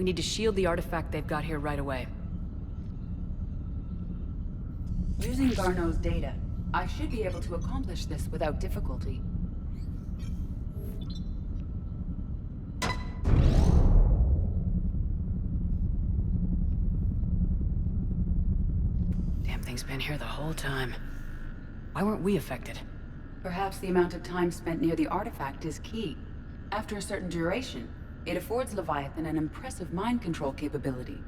We need to shield the artifact they've got here right away. Using Garneau's data, I should be able to accomplish this without difficulty. Damn thing's been here the whole time. Why weren't we affected? Perhaps the amount of time spent near the artifact is key. After a certain duration, it affords Leviathan an impressive mind control capability.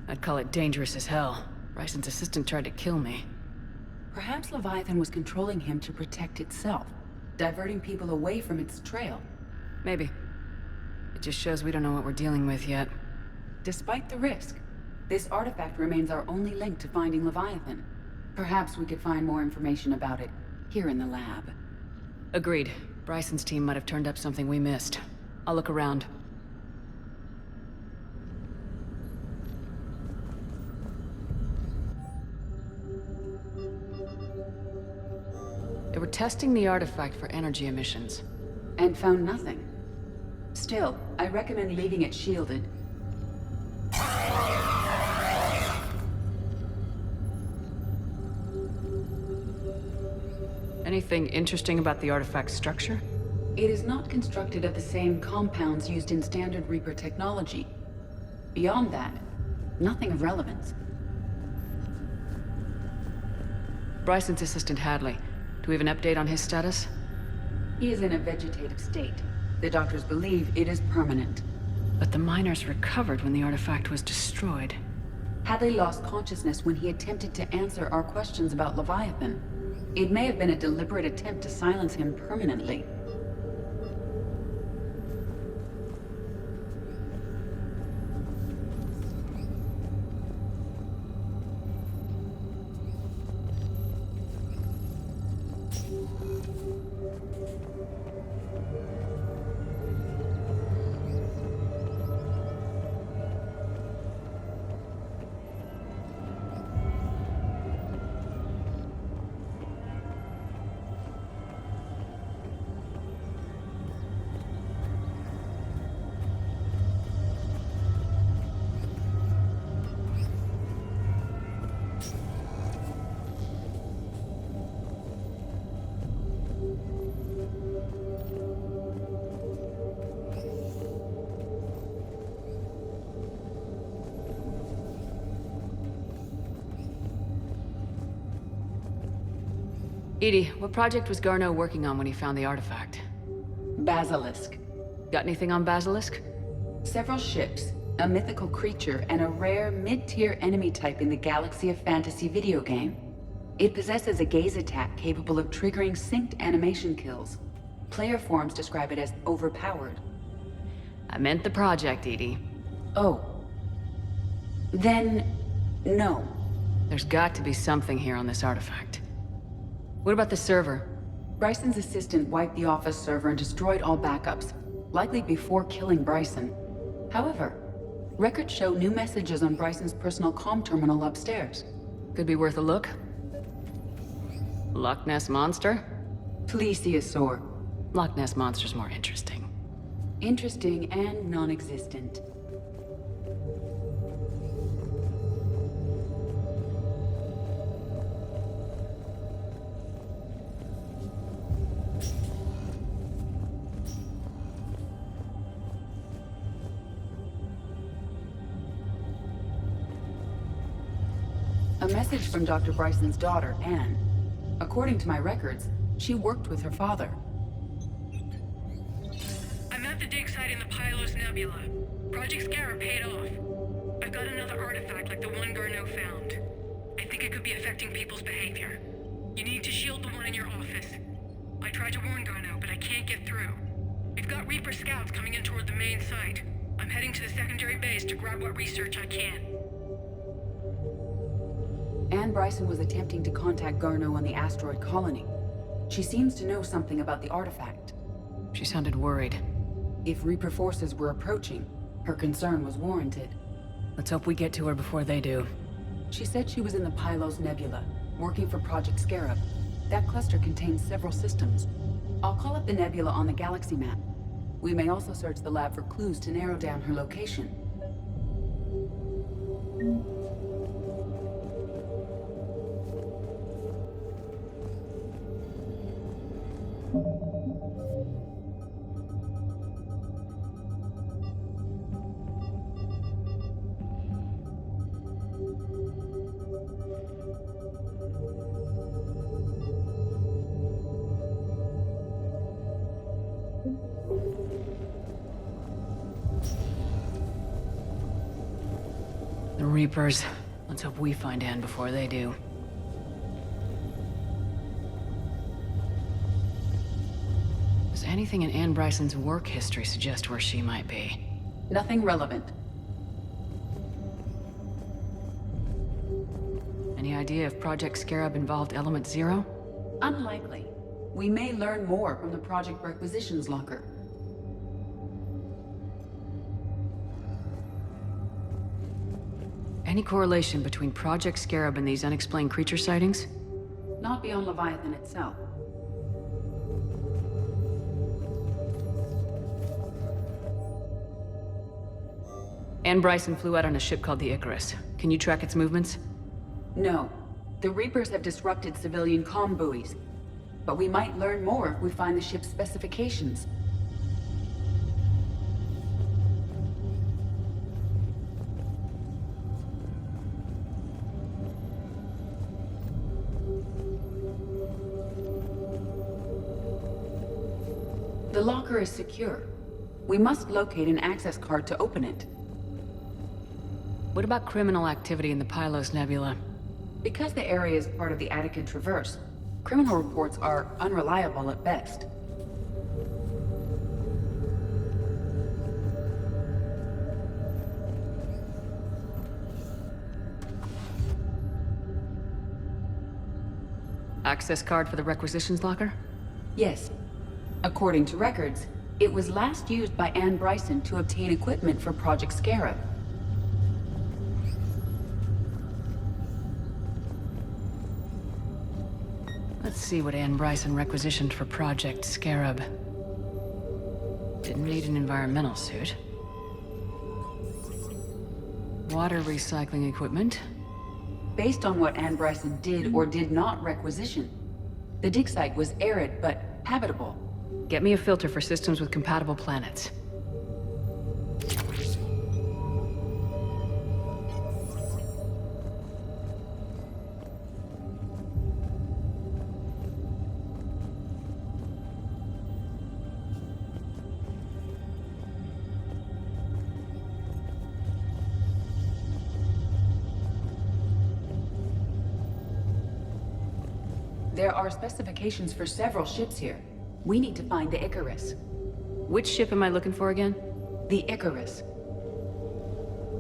I'd call it dangerous as hell. Bryson's assistant tried to kill me. Perhaps Leviathan was controlling him to protect itself, diverting people away from its trail. Maybe. It just shows we don't know what we're dealing with yet. Despite the risk, this artifact remains our only link to finding Leviathan. Perhaps we could find more information about it here in the lab. Agreed. Bryson's team might have turned up something we missed. I'll look around. They were testing the artifact for energy emissions. And found nothing. Still, I recommend leaving it shielded. Anything interesting about the artifact's structure? It is not constructed of the same compounds used in standard Reaper technology. Beyond that, nothing of relevance. Bryson's assistant Hadley. Do we have an update on his status? He is in a vegetative state. The doctors believe it is permanent. But the miners recovered when the artifact was destroyed. Hadley lost consciousness when he attempted to answer our questions about Leviathan. It may have been a deliberate attempt to silence him permanently. Edie, what project was Garneau working on when he found the artifact? Basilisk. Got anything on Basilisk? Several ships, a mythical creature, and a rare mid-tier enemy type in the Galaxy of Fantasy video game. It possesses a gaze attack capable of triggering synced animation kills. Player forums describe it as overpowered. I meant the project, Edie. Oh. Then, no. There's got to be something here on this artifact. What about the server? Bryson's assistant wiped the office server and destroyed all backups, likely before killing Bryson. However, records show new messages on Bryson's personal comm terminal upstairs. Could be worth a look. Loch Ness Monster? Plesiosaur. Loch Ness Monster's more interesting. Interesting and non-existent. A message from Dr. Bryson's daughter, Anne. According to my records, she worked with her father. I'm at the dig site in the Pylos Nebula. Project Scarab paid off. I've got another artifact like the one Garneau found. I think it could be affecting people's behavior. You need to shield the one in your office. I tried to warn Garneau, but I can't get through. We've got Reaper scouts coming in toward the main site. I'm heading to the secondary base to grab what research I can. Anne Bryson was attempting to contact Garneau on the asteroid colony. She seems to know something about the artifact. She sounded worried. If Reaper forces were approaching, her concern was warranted. Let's hope we get to her before they do. She said she was in the Pylos Nebula, working for Project Scarab. That cluster contains several systems. I'll call up the nebula on the galaxy map. We may also search the lab for clues to narrow down her location. The Reapers. Let's hope we find Anne before they do. Does anything in Anne Bryson's work history suggest where she might be? Nothing relevant. Any idea if Project Scarab involved Element Zero? Unlikely. We may learn more from the project requisitions locker. Any correlation between Project Scarab and these unexplained creature sightings? Not beyond Leviathan itself. Anne Bryson flew out on a ship called the Icarus. Can you track its movements? No. The Reapers have disrupted civilian comm buoys. But we might learn more if we find the ship's specifications. The locker is secure. We must locate an access card to open it. What about criminal activity in the Pylos Nebula? Because the area is part of the Attican Traverse, criminal reports are unreliable at best. Access card for the requisitions locker? Yes. According to records, it was last used by Anne Bryson to obtain equipment for Project Scarab. Let's see what Anne Bryson requisitioned for Project Scarab. Didn't need an environmental suit. Water recycling equipment. Based on what Anne Bryson did or did not requisition, the dig site was arid but habitable. Get me a filter for systems with compatible planets. There are specifications for several ships here. We need to find the Icarus. Which ship am I looking for again? The Icarus.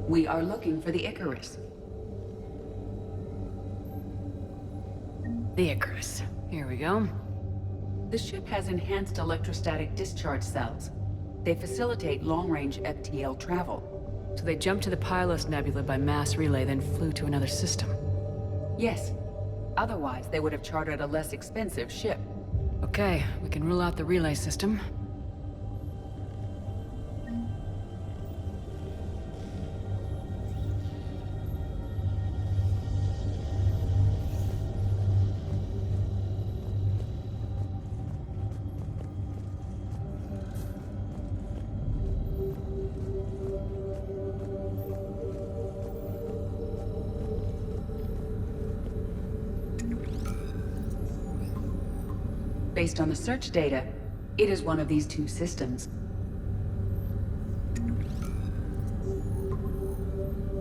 We are looking for the Icarus. The Icarus. Here we go. The ship has enhanced electrostatic discharge cells. They facilitate long-range FTL travel. So they jumped to the Pylos Nebula by mass relay, then flew to another system. Yes. Otherwise, they would have chartered a less expensive ship. Okay, we can rule out the relay system. Based on the search data, it is one of these two systems.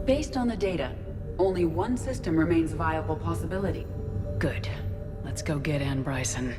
Based on the data, only one system remains a viable possibility. Good. Let's go get Anne Bryson.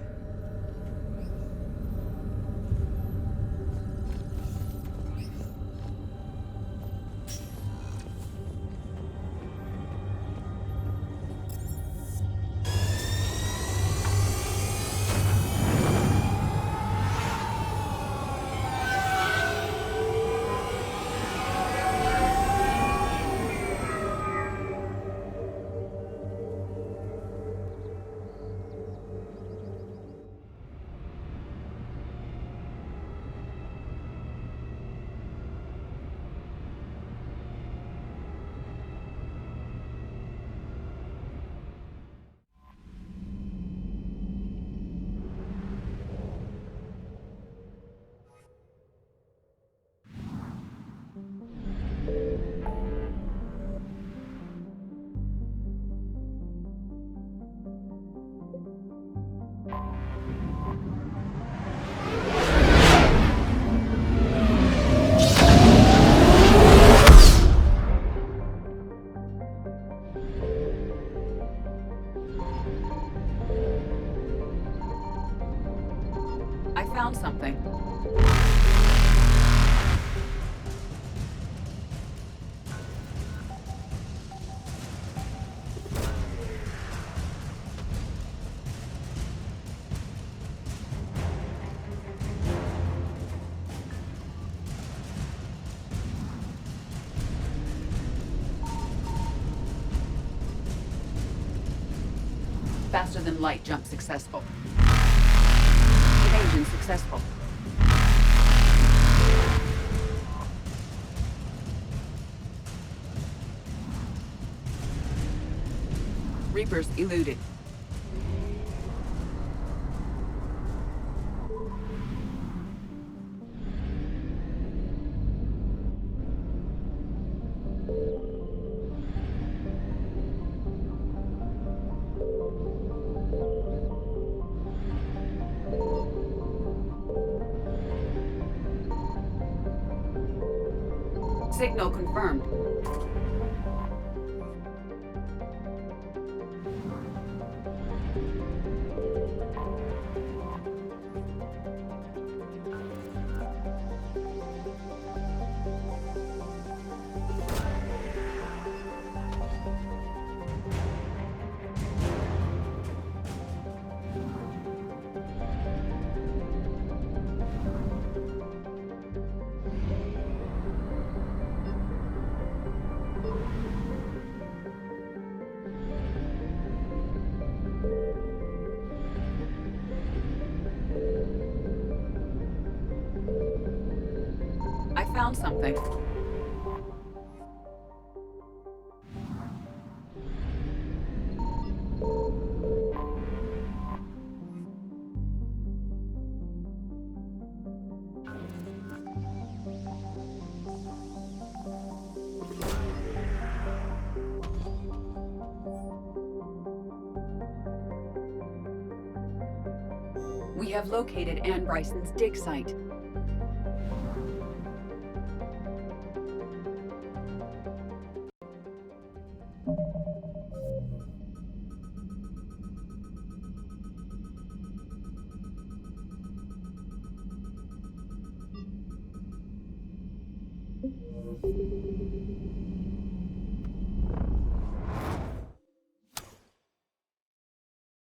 found something. Faster than light jump successful. Evasion successful. Reapers eluded. Signal confirmed. I found something. We have located Anne Bryson's dig site.